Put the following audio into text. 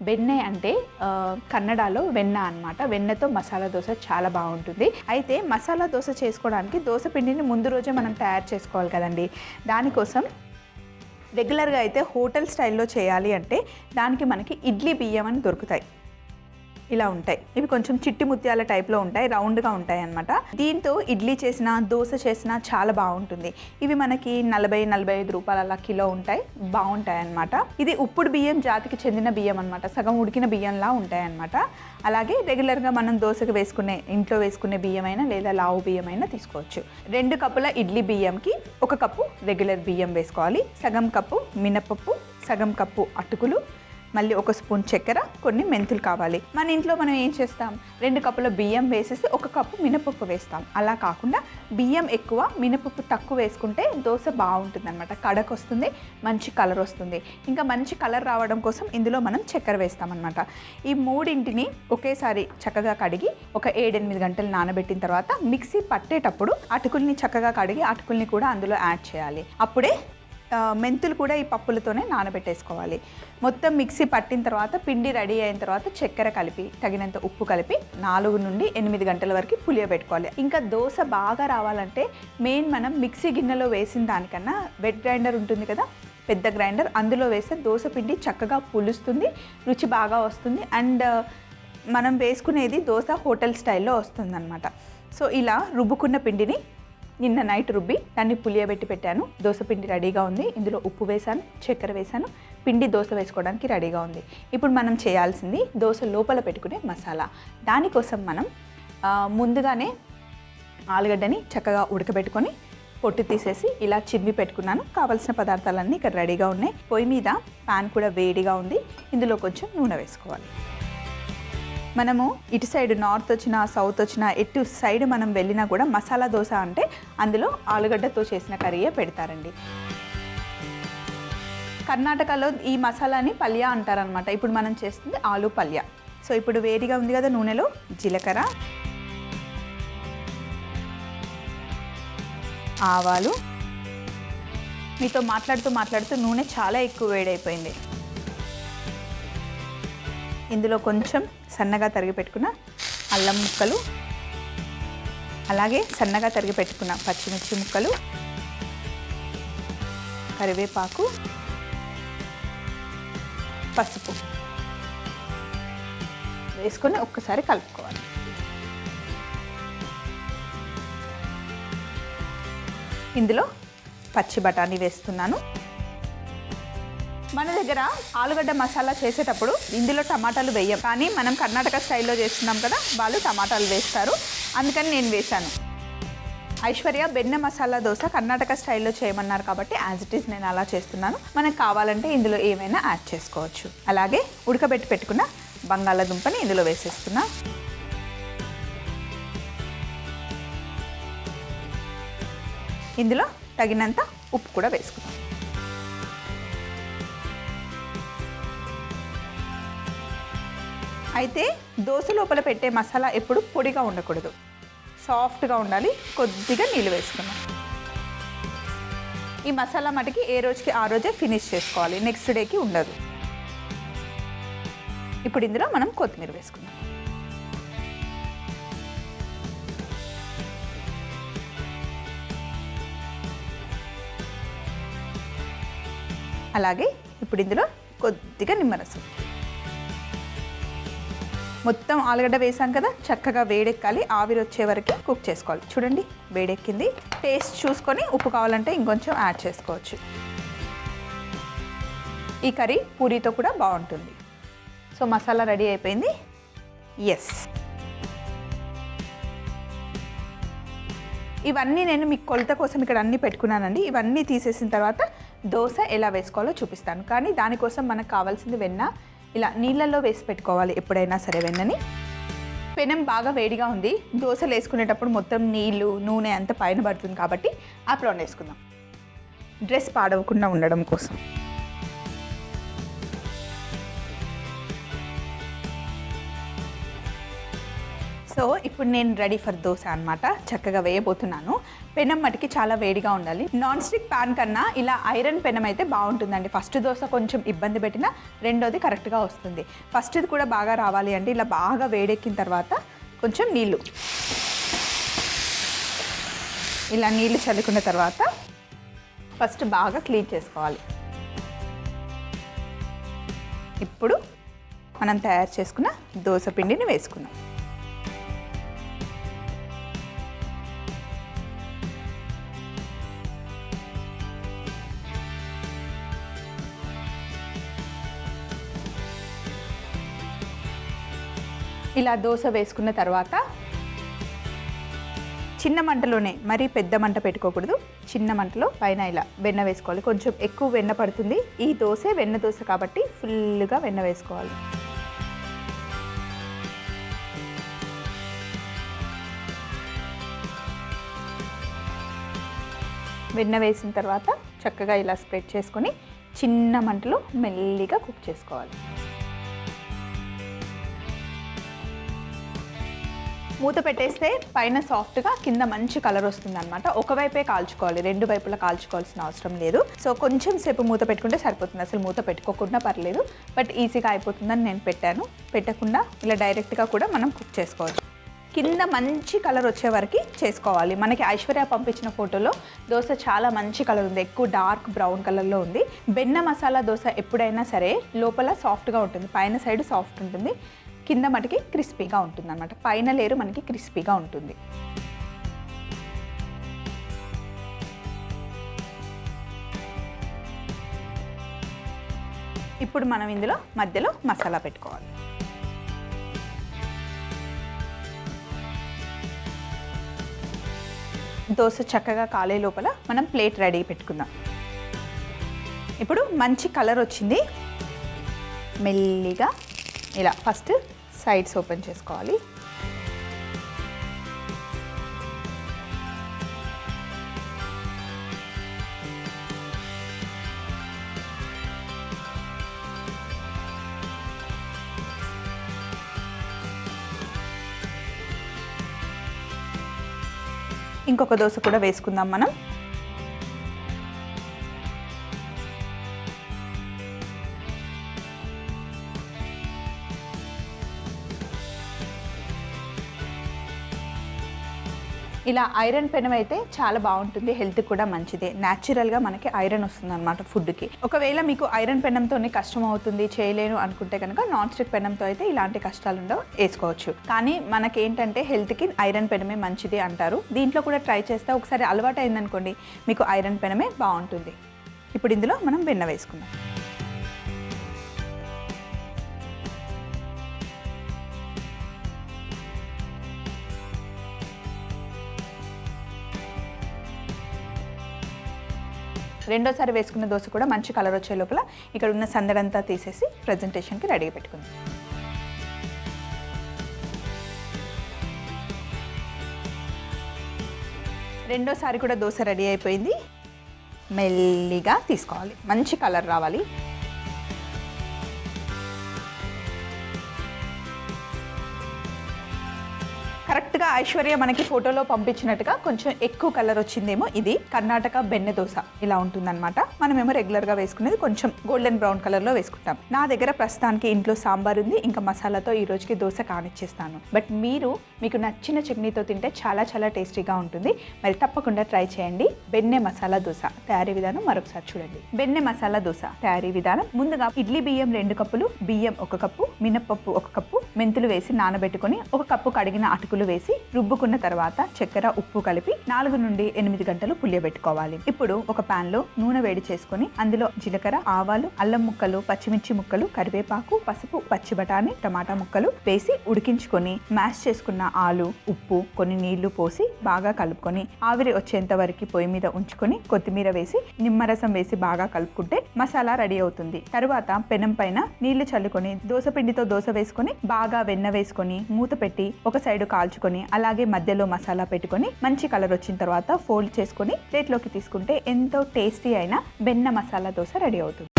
వెన్నె అంటే కన్నడలో వెన్న అన్నమాట. వెన్నతో మసాలా దోశ చాలా బాగుంటుంది. అయితే మసాలా దోశ చేసుకోవడానికి దోశ పిండిని ముందు రోజే మనం తయారు చేసుకోవాలి కదండి. దానికోసం రెగ్యులర్గా అయితే హోటల్ స్టైల్లో చేయాలి అంటే దానికి మనకి ఇడ్లీ బియ్యం అని దొరుకుతాయి. ఇలా ఉంటాయి. ఇవి కొంచెం చిట్టి ముత్యాల టైప్లో ఉంటాయి, రౌండ్గా ఉంటాయి అన్నమాట. దీంతో ఇడ్లీ చేసినా దోశ చేసినా చాలా బాగుంటుంది. ఇవి మనకి 40-45 రూపాయలు అలా కిలో ఉంటాయి, బాగుంటాయి అన్నమాట. ఇది ఉప్పుడు బియ్యం జాతికి చెందిన బియ్యం అనమాట, సగం ఉడికిన బియ్యంలా ఉంటాయి అన్నమాట. అలాగే రెగ్యులర్గా మనం దోశకు వేసుకునే ఇంట్లో వేసుకునే బియ్యమైనా లేదా లావు బియ్యమైనా తీసుకోవచ్చు. 2 కప్పుల ఇడ్లీ బియ్యంకి 1 కప్పు రెగ్యులర్ బియ్యం వేసుకోవాలి. సగం కప్పు మినపప్పు, సగం కప్పు అటుకులు, మళ్ళీ 1 స్పూన్ చక్కెర, కొన్ని మెంతులు కావాలి. మన ఇంట్లో మనం ఏం చేస్తాం, 2 కప్పుల బియ్యం వేసేసి 1 కప్పు మినపప్పు వేస్తాం. అలా కాకుండా బియ్యం ఎక్కువ మినపప్పు తక్కువ వేసుకుంటే దోశ బాగుంటుంది అనమాట. కడకు వస్తుంది, మంచి కలర్ వస్తుంది. ఇంకా మంచి కలర్ రావడం కోసం ఇందులో మనం చక్కెర వేస్తామన్నమాట. ఈ మూడింటిని ఒకేసారి చక్కగా కడిగి ఒక 7-8 గంటలు నానబెట్టిన తర్వాత మిక్సీ పట్టేటప్పుడు అటుకుల్ని చక్కగా కడిగి అటుకుల్ని కూడా అందులో యాడ్ చేయాలి. అప్పుడే మెంతులు కూడా ఈ పప్పులతోనే నానబెట్టేసుకోవాలి. మొత్తం మిక్సీ పట్టిన తర్వాత పిండి రెడీ అయిన తర్వాత చక్కెర కలిపి తగినంత ఉప్పు కలిపి 4 నుండి 8 గంటల వరకు పులియబెట్టుకోవాలి. ఇంకా దోశ బాగా రావాలంటే మెయిన్ మనం మిక్సీ గిన్నెలో వేసిన దానికన్నా వెట్ గ్రైండర్ ఉంటుంది కదా, పెద్ద గ్రైండర్, అందులో వేస్తే దోశ పిండి చక్కగా పులుస్తుంది, రుచి బాగా వస్తుంది. అండ్ మనం వేసుకునేది దోశ హోటల్ స్టైల్లో వస్తుందన్నమాట. సో ఇలా రుబ్బుకున్న పిండిని నిన్న నైట్ రుబ్బి దాన్ని పులియబెట్టి పెట్టాను. దోశ పిండి రెడీగా ఉంది. ఇందులో ఉప్పు వేసాను, చక్కెర వేసాను. పిండి దోశ వేసుకోవడానికి రెడీగా ఉంది. ఇప్పుడు మనం చేయాల్సింది దోశ లోపల పెట్టుకునే మసాలా. దానికోసం మనం ముందుగానే ఆలుగడ్డని చక్కగా ఉడకబెట్టుకొని పొట్టు తీసేసి ఇలా చిమ్మి పెట్టుకున్నాను. కావాల్సిన పదార్థాలన్నీ ఇక్కడ రెడీగా ఉన్నాయి. పొయ్యి మీద ప్యాన్ కూడా వేడిగా ఉంది. ఇందులో కొంచెం నూనె వేసుకోవాలి. మనము ఇటు సైడ్ నార్త్ వచ్చినా సౌత్ వచ్చినా ఎటు సైడ్ మనం వెళ్ళినా కూడా మసాలా దోశ అంటే అందులో ఆలుగడ్డతో చేసిన కర్రీయే పెడతారండి. కర్ణాటకలో ఈ మసాలాని పల్య అంటారనమాట. ఇప్పుడు మనం చేస్తుంది ఆలు పల్య. సో ఇప్పుడు వేడిగా ఉంది కదా, నూనెలో జీలకర్ర, ఆవాలు. మీతో మాట్లాడుతూ నూనె చాలా ఎక్కువ వేడైపోయింది. ఇందులో కొంచెం సన్నగా తరిగి పెట్టుకున్న అల్లం ముక్కలు, అలాగే సన్నగా తరిగి పెట్టుకున్న పచ్చిమిర్చి ముక్కలు, కరివేపాకు, పసుపు వేసుకొని ఒక్కసారి కలుపుకోవాలి. ఇందులో పచ్చి బఠానీ వేస్తున్నాను. మన దగ్గర ఆలుగడ్డ మసాలా చేసేటప్పుడు ఇందులో టమాటాలు వేయం, కానీ మనం కర్ణాటక స్టైల్లో చేస్తున్నాం కదా, వాళ్ళు టమాటాలు వేస్తారు, అందుకని నేను వేశాను. ఐశ్వర్య బెన్నె మసాలా దోశ కర్ణాటక స్టైల్లో చేయమన్నారు కాబట్టి యాజ్ ఇట్ ఈస్ నేను అలా చేస్తున్నాను. మనకు కావాలంటే ఇందులో ఏమైనా యాడ్ చేసుకోవచ్చు. అలాగే ఉడకబెట్టి పెట్టుకున్న బంగాళాదుంపని ఇందులో వేసేస్తున్నా. ఇందులో తగినంత ఉప్పు కూడా వేసుకున్నాం. అయితే దోశ లోపల పెట్టే మసాలా ఎప్పుడు పొడిగా ఉండకూడదు, సాఫ్ట్గా ఉండాలి. కొద్దిగా నీళ్ళు వేసుకున్నాం. ఈ మసాలా మటుకి ఏ రోజుకి ఆ రోజే ఫినిష్ చేసుకోవాలి, నెక్స్ట్ డేకి ఉండదు. ఇప్పుడు ఇందులో మనం కొత్తిమీర వేసుకుందాం. అలాగే ఇప్పుడు ఇందులో కొద్దిగా నిమ్మరసం. మొత్తం ఆలుగడ్డ వేసాం కదా, చక్కగా వేడెక్కాలి, ఆవిరి వచ్చే వరకు కుక్ చేసుకోవాలి. చూడండి వేడెక్కింది. టేస్ట్ చూసుకొని ఉప్పు కావాలంటే ఇంకొంచెం యాడ్ చేసుకోవచ్చు. ఈ కర్రీ పూరీతో కూడా బాగుంటుంది. సో మసాలా రెడీ అయిపోయింది. ఎస్, ఇవన్నీ నేను మీకు కొలత కోసం ఇక్కడ అన్నీ పెట్టుకున్నానండి. ఇవన్నీ తీసేసిన తర్వాత దోశ ఎలా వేసుకోవాలో చూపిస్తాను. కానీ దానికోసం మనకు కావాల్సింది వెన్న. ఇలా నీళ్ళల్లో వేసి పెట్టుకోవాలి ఎప్పుడైనా సరే వెన్నని. పెనం బాగా వేడిగా ఉంది. దోశలు వేసుకునేటప్పుడు మొత్తం నీళ్ళు నూనె అంతా పైన పడుతుంది కాబట్టి అప్రాన్ వేసుకుందాం, డ్రెస్ పాడవకుండా ఉండడం కోసం. సో ఇప్పుడు నేను రెడీ ఫర్ దోశ అనమాట. చక్కగా వేయబోతున్నాను. పెనం మటుకి చాలా వేడిగా ఉండాలి. నాన్ స్టిక్ ప్యాన్ కన్నా ఇలా ఐరన్ పెనం అయితే బాగుంటుందండి. ఫస్ట్ దోశ కొంచెం ఇబ్బంది పెట్టినా రెండోది కరెక్ట్గా వస్తుంది. ఫస్ట్ది కూడా బాగా రావాలి అంటే ఇలా బాగా వేడెక్కిన తర్వాత కొంచెం నీళ్ళు, ఇలా నీళ్ళు చల్లుకున్న తర్వాత ఫస్ట్ బాగా క్లీన్ చేసుకోవాలి. ఇప్పుడు మనం తయారు చేసుకున్న దోశ పిండిని వేసుకుందాం. ఇలా దోశ వేసుకున్న తర్వాత చిన్న మంటలోనే, మరీ పెద్ద మంట పెట్టుకోకూడదు, చిన్న మంటలో పైన ఇలా వెన్న వేసుకోవాలి. కొంచెం ఎక్కువ వెన్న పడుతుంది. ఈ దోశ వెన్న దోశ కాబట్టి ఫుల్గా వెన్న వేసుకోవాలి. వెన్న వేసిన తర్వాత చక్కగా ఇలా స్ప్రెడ్ చేసుకొని చిన్న మంటలో మెల్లిగా కుక్ చేసుకోవాలి. మూత పెట్టేస్తే పైన సాఫ్ట్గా, కింద మంచి కలర్ వస్తుంది అనమాట. ఒకవైపే కాల్చుకోవాలి, రెండు వైపులా కాల్చుకోవాల్సిన అవసరం లేదు. సో కొంచెం సేపు మూత పెట్టుకుంటే సరిపోతుంది. అసలు మూత పెట్టుకోకుండా పర్లేదు, బట్ ఈజీగా అయిపోతుందని నేను పెట్టాను. పెట్టకుండా ఇలా డైరెక్ట్గా కూడా మనం కుక్ చేసుకోవచ్చు. కింద మంచి కలర్ వచ్చే వరకు చేసుకోవాలి. మనకి ఐశ్వర్య పంపించిన ఫోటోలో దోశ చాలా మంచి కలర్ ఉంది, ఎక్కువ డార్క్ బ్రౌన్ కలర్లో ఉంది. బెన్న మసాలా దోశ ఎప్పుడైనా సరే లోపల సాఫ్ట్గా ఉంటుంది, పైన సైడ్ సాఫ్ట్ ఉంటుంది, కింద మటుకి క్రిస్పీగా ఉంటుంది అనమాట. పైన లేరు మనకి క్రిస్పీగా ఉంటుంది. ఇప్పుడు మనం ఇందులో మధ్యలో మసాలా పెట్టుకోవాలి. దోశ చక్కగా కాలే లోపల మనం ప్లేట్ రెడీ పెట్టుకుందాం. ఇప్పుడు మంచి కలర్ వచ్చింది. మెల్లిగా ఇలా ఫస్ట్ సైడ్స్ ఓపెన్ చేసుకోవాలి. ఇంకొక దోశ కూడా వేసుకుందాం మనం. ఇలా ఐరన్ పెనం అయితే చాలా బాగుంటుంది, హెల్త్ కూడా మంచిదే. న్యాచురల్గా మనకి ఐరన్ వస్తుంది అనమాట ఫుడ్కి. ఒకవేళ మీకు ఐరన్ పెనంతో కష్టం అవుతుంది, చేయలేను అనుకుంటే కనుక నాన్ స్టిక్ పెనంతో అయితే ఇలాంటి కష్టాలు ఉండవు, వేసుకోవచ్చు. కానీ మనకి ఏంటంటే హెల్త్కి ఐరన్ పెనమే మంచిది అంటారు. దీంట్లో కూడా ట్రై చేస్తే ఒకసారి అలవాటు అయిందనుకోండి మీకు ఐరన్ పెనమే బాగుంటుంది. ఇప్పుడు ఇందులో మనం వెన్న వేసుకుందాం. రెండోసారి వేసుకున్న దోశ కూడా మంచి కలర్ వచ్చే లోపల ఇక్కడ ఉన్న సందడంతా తీసేసి ప్రజెంటేషన్కి రెడీగా పెట్టుకుందాం. రెండోసారి కూడా దోశ రెడీ అయిపోయింది. మెల్లిగా తీసుకోవాలి, మంచి కలర్ రావాలి. కరెక్ట్గా ఐశ్వర్య మనకి ఫోటోలో పంపించినట్టుగా కొంచెం ఎక్కువ కలర్ వచ్చిందేమో. ఇది కర్ణాటక బెన్నె దోశ ఇలా ఉంటుందన్నమాట. మనమేమో రెగ్యులర్గా వేసుకునేది కొంచెం గోల్డెన్ బ్రౌన్ కలర్లో వేసుకుంటాం. నా దగ్గర ప్రస్తుతానికి ఇంట్లో సాంబార్ ఉంది, ఇంకా మసాలాతో ఈ రోజుకి దోశ కానిచ్చేస్తాను. బట్ మీకు నచ్చిన చట్నీతో తింటే చాలా చాలా టేస్టీగా ఉంటుంది. మరి తప్పకుండా ట్రై చేయండి. బెన్నె మసాలా దోశ తయారీ విధానం మరొకసారి చూడండి. బెన్నె మసాలా దోశ తయారీ విధానం: ముందుగా ఇడ్లీ బియ్యం 2 కప్పులు, బియ్యం 1 కప్పు, మినపప్పు 1 కప్పు, మెంతులు వేసి నానబెట్టుకొని 1 కప్పు కడిగిన అటుకులు వేసి రుబ్బుకున్న తర్వాత చక్కెర, ఉప్పు కలిపి 4 నుండి 8 గంటలు పులియబెట్టుకోవాలి. ఇప్పుడు ఒక పాన్ లో నూనె వేడి చేసుకొని అందులో జీలకర్ర, ఆవాలు, అల్లం ముక్కలు, పచ్చిమిర్చి ముక్కలు, కరివేపాకు, పసుపు, పచ్చి బఠానీ, టమాటా ముక్కలు వేసి ఉడికించుకొని మ్యాష్ చేసుకున్న ఆలు, ఉప్పు, కొన్ని నీళ్లు పోసి బాగా కలుపుకొని ఆవిరి వచ్చేంత వరకు పొయ్యి మీద ఉంచుకొని కొత్తిమీర వేసి నిమ్మరసం వేసి బాగా కలుపుకుంటే మసాలా రెడీ అవుతుంది. తరువాత పెనం పైన నీళ్లు చల్లుకొని దోశ పిండితో దోశ వేసుకొని బాగా వెన్న వేసుకొని మూత పెట్టి ఒక సైడు కాల్చుకొని అలాగే మధ్యలో మసాలా పెట్టుకొని మంచి కలర్ వచ్చిన తర్వాత ఫోల్డ్ చేసుకొని ప్లేట్లోకి తీసుకుంటే ఎంతో టేస్టీ అయిన బెన్న మసాలా దోశ రెడీ అవుతుంది.